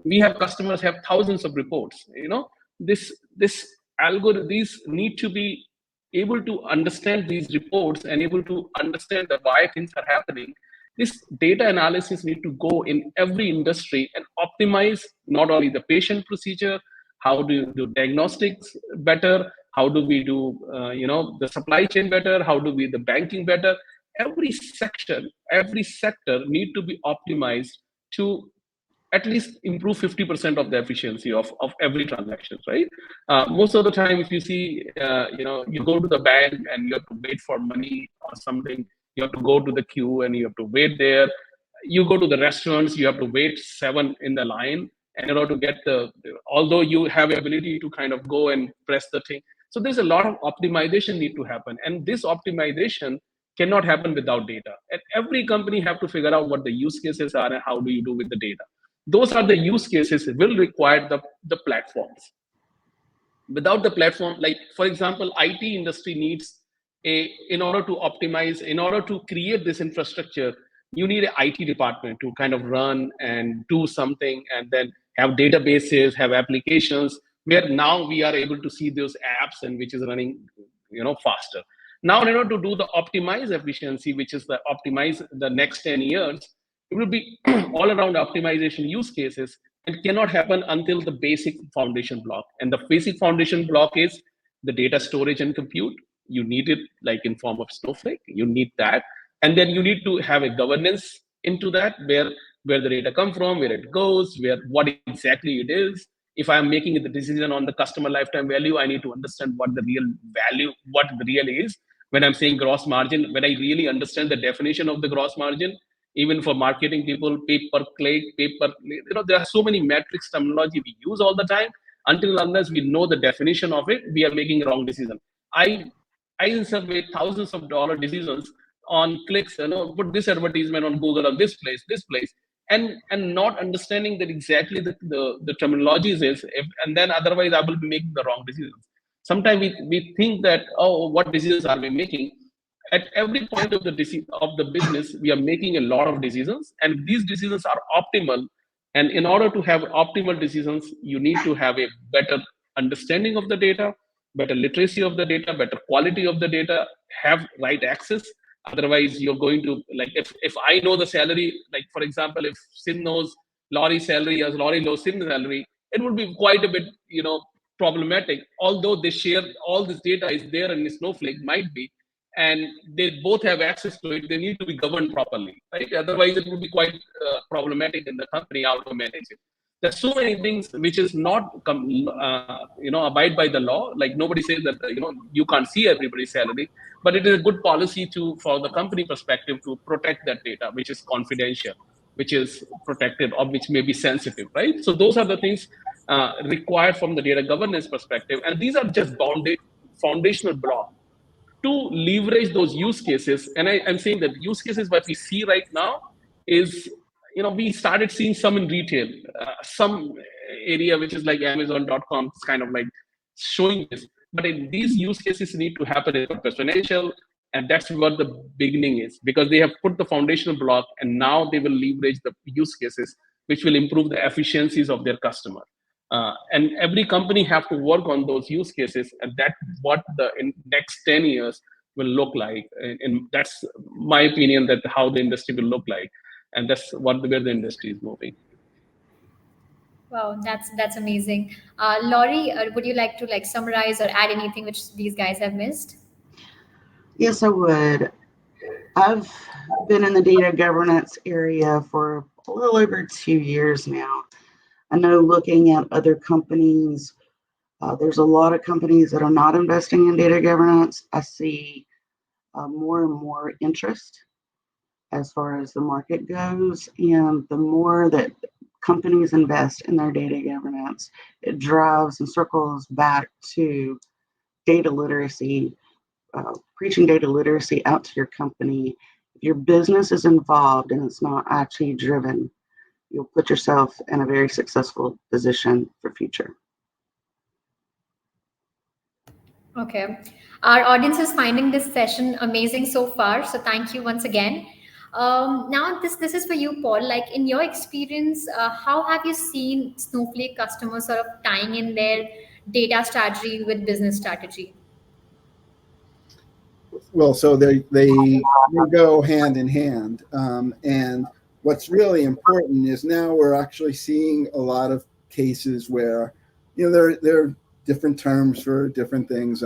We have customers have thousands of reports. This algorithm, these need to be able to understand these reports and able to understand the why things are happening. This data analysis need to go in every industry and optimize not only the patient procedure, how do you do diagnostics better, how do we do the supply chain better, how do we the banking better. Every section, every sector need to be optimized to at least improve 50% of the efficiency of every transaction, right? Most of the time, if you see, you go to the bank and you have to wait for money or something, you have to go to the queue and you have to wait there. You go to the restaurants, you have to wait 7 in the line, and in order to get although you have ability to kind of go and press the thing. So there's a lot of optimization need to happen, and this optimization cannot happen without data. And every company have to figure out what the use cases are and how do you do with the data. Those are the use cases that will require the platforms. Without the platform, like for example, IT industry needs in order to optimize, in order to create this infrastructure, you need an IT department to kind of run and do something, and then have databases, have applications where now we are able to see those apps and which is running faster. Now in order to do the optimize efficiency, which is the optimize the next 10 years, it will be all around optimization use cases. It cannot happen until the basic foundation block. And the basic foundation block is the data storage and compute. You need it like in form of Snowflake. You need that. And then you need to have a governance into that, where the data come from, where it goes, where what exactly it is. If I'm making the decision on the customer lifetime value, I need to understand what the real value, what the real is. When I'm saying gross margin, when I really understand the definition of the gross margin, even for marketing people, pay per click, there are so many metrics terminology we use all the time. Until unless we know the definition of it, we are making a wrong decision. I survey thousands of dollar decisions on clicks, put this advertisement on Google or this place, and not understanding that exactly the terminologies is, and then otherwise I will be making the wrong decisions. Sometimes we think that, oh, what decisions are we making? At every point of the business, we are making a lot of decisions, and these decisions are optimal. And in order to have optimal decisions, you need to have a better understanding of the data, better literacy of the data, better quality of the data, have right access. Otherwise, you're going to, like, if I know the salary, like for example, if Sin knows Laurie's salary as Laurie knows Sin's salary, it would be quite a bit, problematic. Although they share all this data is there in Snowflake, might be. and they both have access to it, they need to be governed properly, right? Otherwise, it would be quite problematic in the company how to manage it. There's so many things which is not abide by the law. Like nobody says that you can't see everybody's salary, but it is a good policy for the company perspective to protect that data, which is confidential, which is protected, or which may be sensitive, right? So those are the things required from the data governance perspective, and these are just foundational blocks to leverage those use cases. And I'm saying that use cases what we see right now is, we started seeing some in retail, some area which is like Amazon.com, it's kind of like showing this. But these use cases need to happen in Purpose Financial, and that's what the beginning is, because they have put the foundational block, and now they will leverage the use cases, which will improve the efficiencies of their customer. And every company have to work on those use cases, and that's what the next 10 years will look like. And that's my opinion, that how the industry will look like, and that's where the industry is moving. Wow, that's amazing. Laurie, would you like to summarize or add anything which these guys have missed? Yes, I would. I've been in the data governance area for a little over 2 years now. I know looking at other companies, there's a lot of companies that are not investing in data governance. I see more and more interest as far as the market goes, and the more that companies invest in their data governance, it drives and circles back to data literacy, preaching data literacy out to your company. If your business is involved and it's not actually driven, you'll put yourself in a very successful position for future. Okay. Our audience is finding this session amazing so far. So thank you once again. Now this is for you, Paul. Like in your experience, how have you seen Snowflake customers sort of tying in their data strategy with business strategy? Well, so they go hand in hand, and what's really important is now we're actually seeing a lot of cases where there are different terms for different things.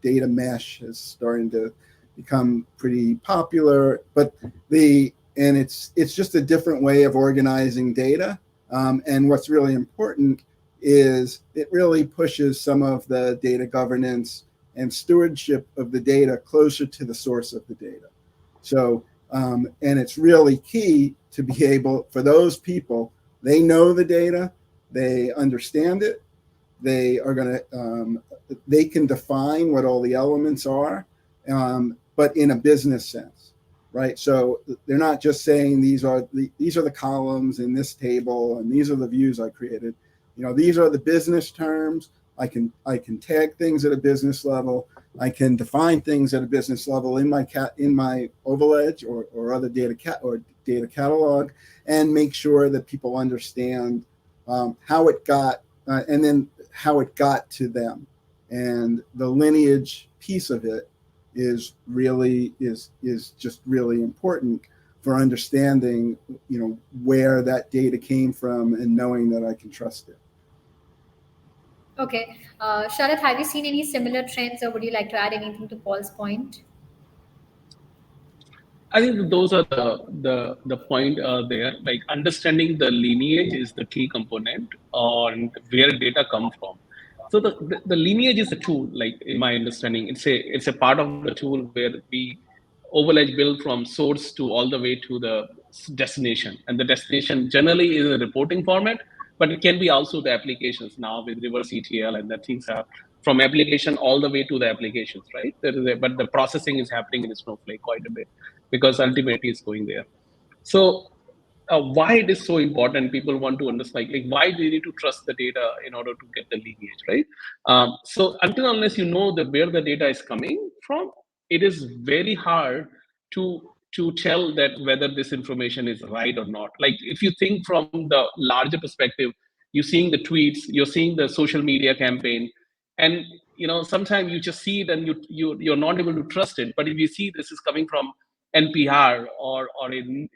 Data mesh is starting to become pretty popular, but it's just a different way of organizing data. And what's really important is it really pushes some of the data governance and stewardship of the data closer to the source of the data. So, and it's really key to be able, for those people, they know the data, they understand it, they are going to, they can define what all the elements are, but in a business sense, right? So they're not just saying these are the columns in this table and these are the views I created. These are the business terms. I can tag things at a business level. I can define things at a business level in my OvalEdge or other data catalog, and make sure that people understand how it got and then how it got to them. And the lineage piece of it is just really important for understanding where that data came from and knowing that I can trust it. Okay. Sharath, have you seen any similar trends, or would you like to add anything to Paul's point? I think those are the point there. Like understanding the lineage is the key component on where data come from. So the lineage is a tool. Like in my understanding, it's a part of the tool where we OvalEdge build from source to all the way to the destination, and the destination generally is a reporting format, but it can be also the applications now with reverse ETL, and the things are from application all the way to the applications, right? But the processing is happening in Snowflake quite a bit, because ultimately it's going there. So why it is so important, people want to understand, like why they need to trust the data in order to get the lineage, right? So until unless you know where the data is coming from, it is very hard to tell that whether this information is right or not. Like if you think from the larger perspective, you're seeing the tweets, you're seeing the social media campaign, and sometimes you just see it and you're not able to trust it. But if you see this is coming from NPR or New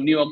York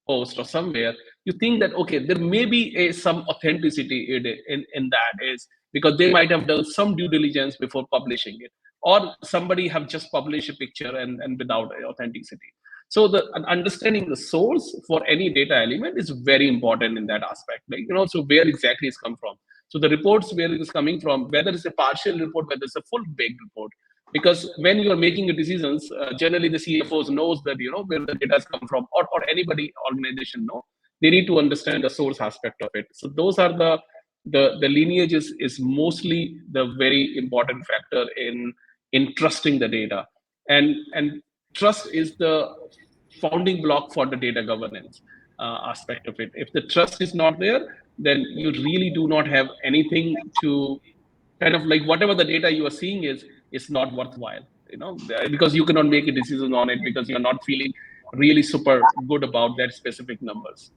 Post or somewhere, you think that okay, there may be some authenticity in that. Is because they might have done some due diligence before publishing it, or somebody have just published a picture and without authenticity. So the understanding the source for any data element is very important in that aspect. Like, so where exactly it's come from. So the reports, where it is coming from, whether it's a partial report, whether it's a full baked report. Because when you are making decisions, generally the CFOs knows that, where the data has come from, or anybody, organization know. They need to understand the source aspect of it. So those are the lineage is mostly the very important factor in trusting the data. And trust is the founding block for the data governance aspect of it. If the trust is not there, then you really do not have anything to kind of like whatever the data you are seeing is not worthwhile, because you cannot make a decision on it because you're not feeling really super good about that specific numbers.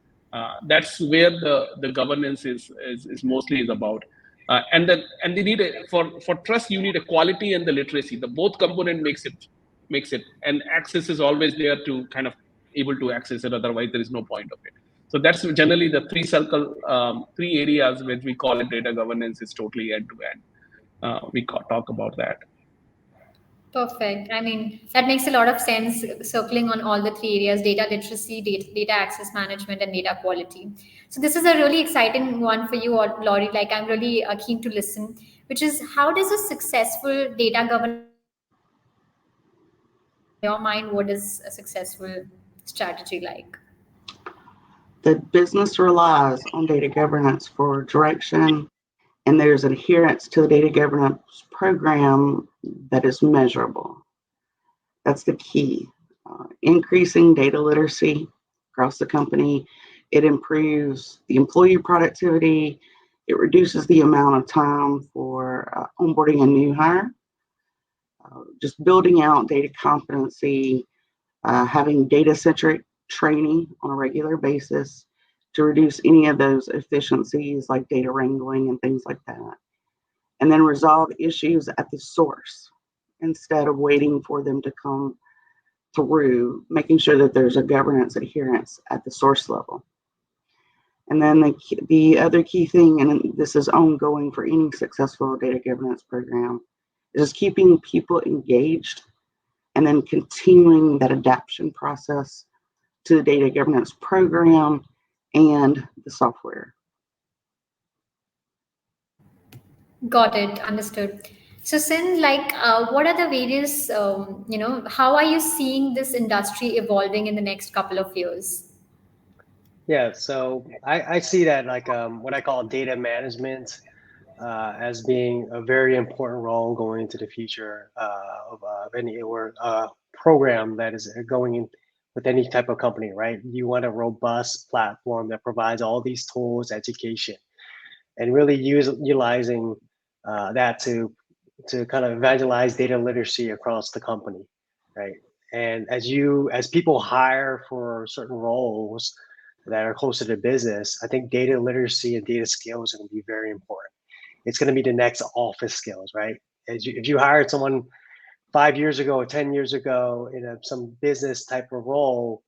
That's where the governance is mostly is about. And they need for trust, you need a quality and the literacy. The both component makes it, and access is always there to kind of able to access it. Otherwise, there is no point of it. So that's generally the three areas which we call it data governance is totally end to end. We talk about that. Perfect. I mean, that makes a lot of sense, circling on all the three areas: data literacy, data access management, and data quality. So, this is a really exciting one for you, Laurie. Like, I'm really keen to listen, which is how does a successful data governance, in your mind, what is a successful strategy like? The business relies on data governance for direction, and there's adherence to the data governance program that is measurable. That's the key. Increasing data literacy across the company, it improves the employee productivity, it reduces the amount of time for onboarding a new hire, just building out data competency, having data-centric training on a regular basis to reduce any of those efficiencies like data wrangling and things like that. And then resolve issues at the source instead of waiting for them to come through, making sure that there's a governance adherence at the source level. And then the other key thing, and this is ongoing for any successful data governance program, is keeping people engaged and then continuing that adaptation process to the data governance program and the software. Got it. Understood. So, Sin, like, what are the various, how are you seeing this industry evolving in the next couple of years? Yeah, so I see that like what I call data management as being a very important role going into the future of any program that is going in with any type of company, right? You want a robust platform that provides all these tools, education, and really utilizing that to kind of evangelize data literacy across the company, right? And as people hire for certain roles that are closer to business, I think data literacy and data skills are going to be very important. It's going to be the next office skills, right? If you hired someone 5 years ago or 10 years ago in some business type of role,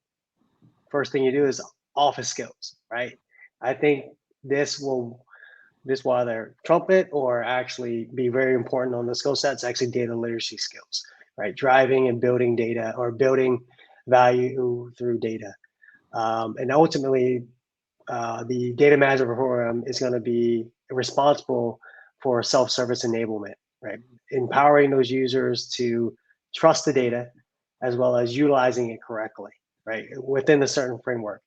first thing you do is office skills, right? I think this will either trump it or actually be very important on the skill sets, actually data literacy skills, right? Driving and building data or building value through data. And ultimately, the data management program is going to be responsible for self-service enablement, right? Empowering those users to trust the data as well as utilizing it correctly, right? Within a certain framework.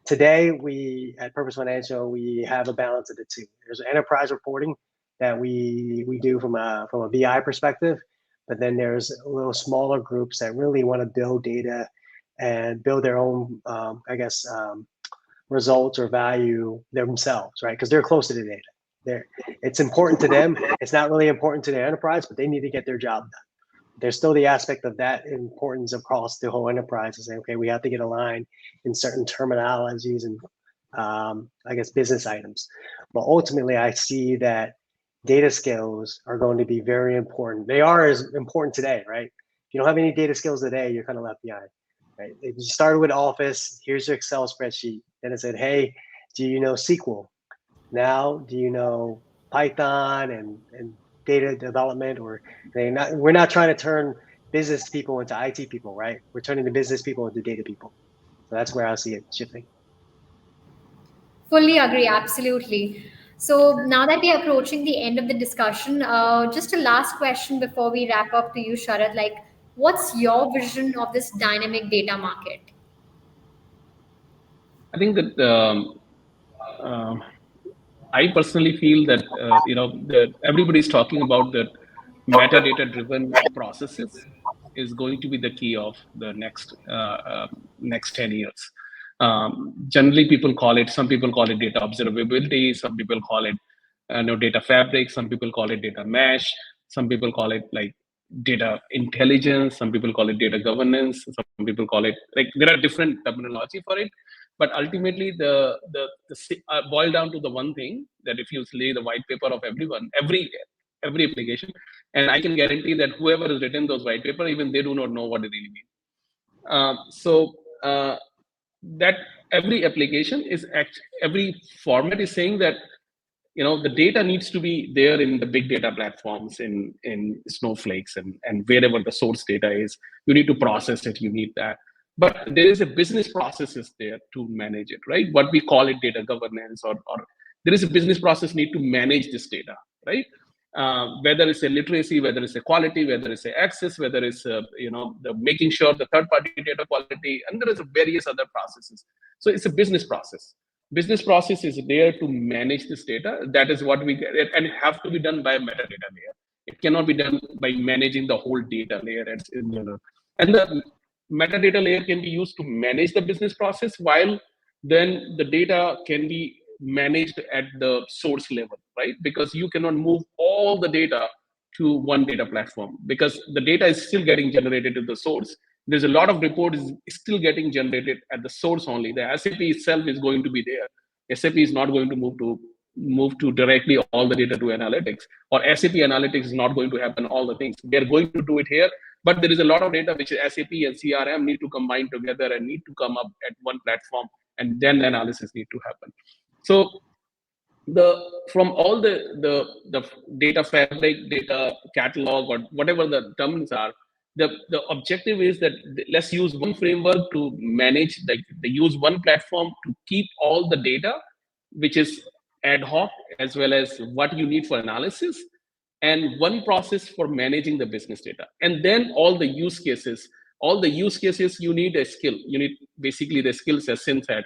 Today, we at Purpose Financial, we have a balance of the two. There's enterprise reporting that we do from a BI perspective, but then there's a little smaller groups that really want to build data and build their own, results or value themselves, right? Because they're close to the data. It's important to them. It's not really important to their enterprise, but they need to get their job done. There's still the aspect of that importance across the whole enterprise to say, okay, we have to get aligned in certain terminologies and business items. But ultimately, I see that data skills are going to be very important. They are as important today, right? If you don't have any data skills today, you're kind of left behind, right? If you started with Office, here's your Excel spreadsheet. Then it said, hey, do you know SQL? Now, do you know Python and data development, or we're not trying to turn business people into IT people, right? We're turning the business people into data people. So that's where I see it shifting. Fully agree, absolutely. So now that we are approaching the end of the discussion, just a last question before we wrap up to you, Sharad. Like, what's your vision of this dynamic data market? I think that um, I personally feel that everybody's talking about that metadata-driven processes is going to be the key of the next 10 years. Generally, some people call it data observability, some people call it data fabric, some people call it data mesh, some people call it like data intelligence, some people call it data governance, some people call it like there are different terminology for it. But ultimately, the boil down to the one thing that if you lay the white paper of every application, and I can guarantee that whoever has written those white paper, even they do not know what it really means. So that every application every format is saying that the data needs to be there in the big data platforms in Snowflakes and wherever the source data is. You need to process it. You need that. But there is a business processes there to manage it, right? What we call it data governance, or there is a business process need to manage this data, right? Whether it's a literacy, whether it's a quality, whether it's a access, whether it's the making sure the third party data quality, and there is various other processes. So it's a business process. Business process is there to manage this data. That is what we get, and it have to be done by a metadata layer. It cannot be done by managing the whole data layer. And the metadata layer can be used to manage the business process, while then the data can be managed at the source level, right? Because you cannot move all the data to one data platform, because the data is still getting generated at the source. There's a lot of report is still getting generated at the source only. The SAP itself is going to be there. SAP is not going to move to directly all the data to analytics, or SAP analytics is not going to happen all the things. They're going to do it here, but there is a lot of data which SAP and CRM need to combine together and need to come up at one platform, and then the analysis need to happen. So from all the data fabric, data catalog, or whatever the terms are, the objective is that let's use one framework to manage, like they use one platform to keep all the data, which is ad hoc as well as what you need for analysis, and one process for managing the business data. And then all the use cases you need a skill. You need basically the skills as Sin said.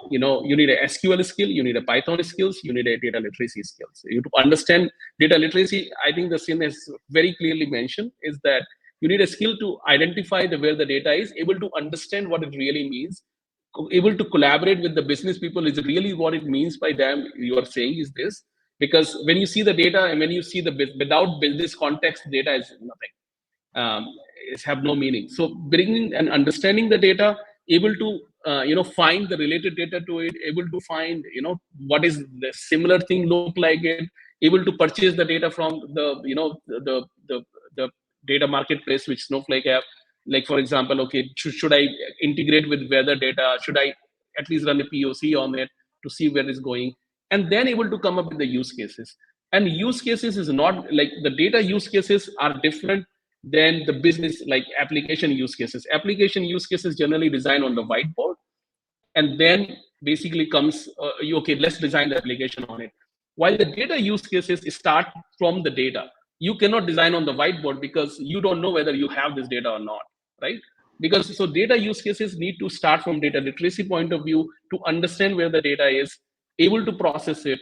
You need a SQL skill, you need a Python skills, you need a data literacy skills. You to understand data literacy, I think the Sin has very clearly mentioned is that you need a skill to identify where the data is, able to understand what it really means, able to collaborate with the business people. Is really what it means by them. You are saying is this, because when you see the data and when you see without business context, data is nothing. It have no meaning. So bringing and understanding the data, able to find the related data to it, able to find what is the similar thing look like it, able to purchase the data from the data marketplace which Snowflake have. Like for example, okay, should I integrate with weather data? Should I at least run a POC on it to see where it's going? And then able to come up with the use cases. And use cases is not like the data use cases are different than the business, like application use cases. Application use cases generally design on the whiteboard, and then basically comes, okay, let's design the application on it. While the data use cases start from the data. You cannot design on the whiteboard because you don't know whether you have this data or not, right? Because so data use cases need to start from data literacy point of view to understand where the data is, able to process it,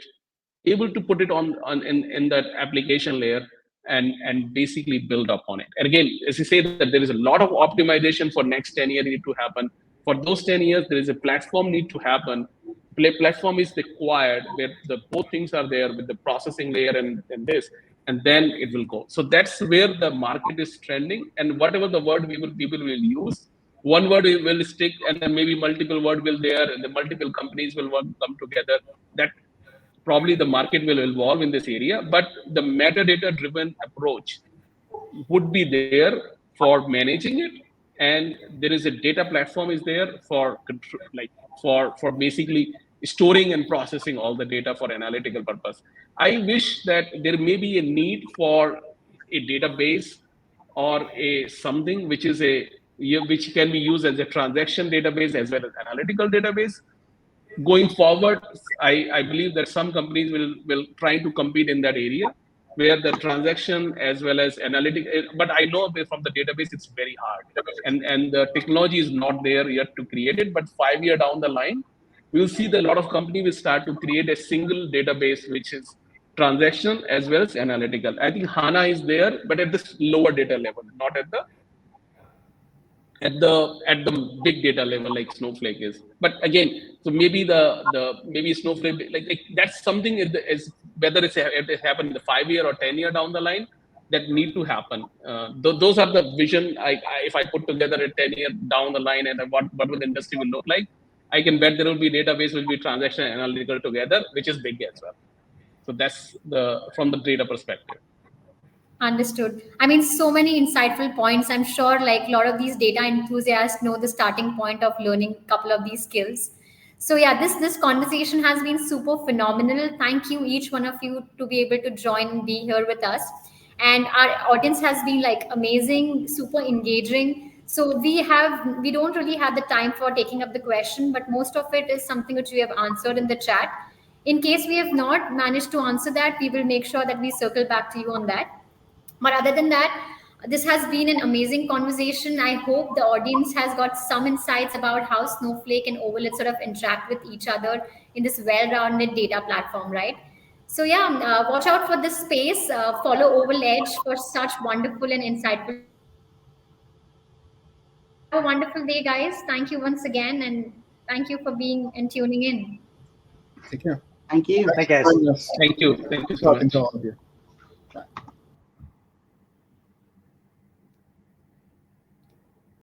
able to put it on in that application layer, and basically build upon it. And again, as you say, that there is a lot of optimization for next 10 years need to happen. For those 10 years, there is a platform need to happen. Platform is required where the both things are there with the processing layer and this, and then it will go. So that's where the market is trending. And whatever the word people will use, one word will stick, and then maybe multiple word will there, and the multiple companies will come together. That probably the market will evolve in this area, but the metadata driven approach would be there for managing it. And there is a data platform is there for control, like for basically storing and processing all the data for analytical purpose. I wish that there may be a need for a database or a something which is which can be used as a transaction database as well as analytical database. Going forward, I believe that some companies will try to compete in that area where the transaction as well as analytic, but I know from the database it's very hard, and the technology is not there yet to create it. But 5 years down the line, we'll see that a lot of companies will start to create a single database which is transaction as well as analytical. I think HANA is there, but at this lower data level, not at the big data level like Snowflake is. But again, so maybe maybe Snowflake like that's something is whether it happen in the 5 year or 10 year down the line, that need to happen. Those are the vision. If I put together a 10 year down the line and what would the industry will look like, I can bet there will be database will be transaction and analytical together, which is big as well. So that's from the data perspective. Understood. I mean, so many insightful points. I'm sure like a lot of these data enthusiasts know the starting point of learning a couple of these skills. So yeah, this conversation has been super phenomenal. Thank you, each one of you, to be able to join and be here with us. And our audience has been like amazing, super engaging. So we don't really have the time for taking up the question, but most of it is something which we have answered in the chat. In case we have not managed to answer that, we will make sure that we circle back to you on that. But other than that, this has been an amazing conversation. I hope the audience has got some insights about how Snowflake and OvalEdge sort of interact with each other in this well-rounded data platform, right? So yeah, watch out for this space. Follow OvalEdge for such wonderful and insightful conversations. Have a wonderful day, guys. Thank you once again, and thank you for being and tuning in. Take care. Thank you. Thank you guys. Joining us. Thank you so Talking much. to all of you.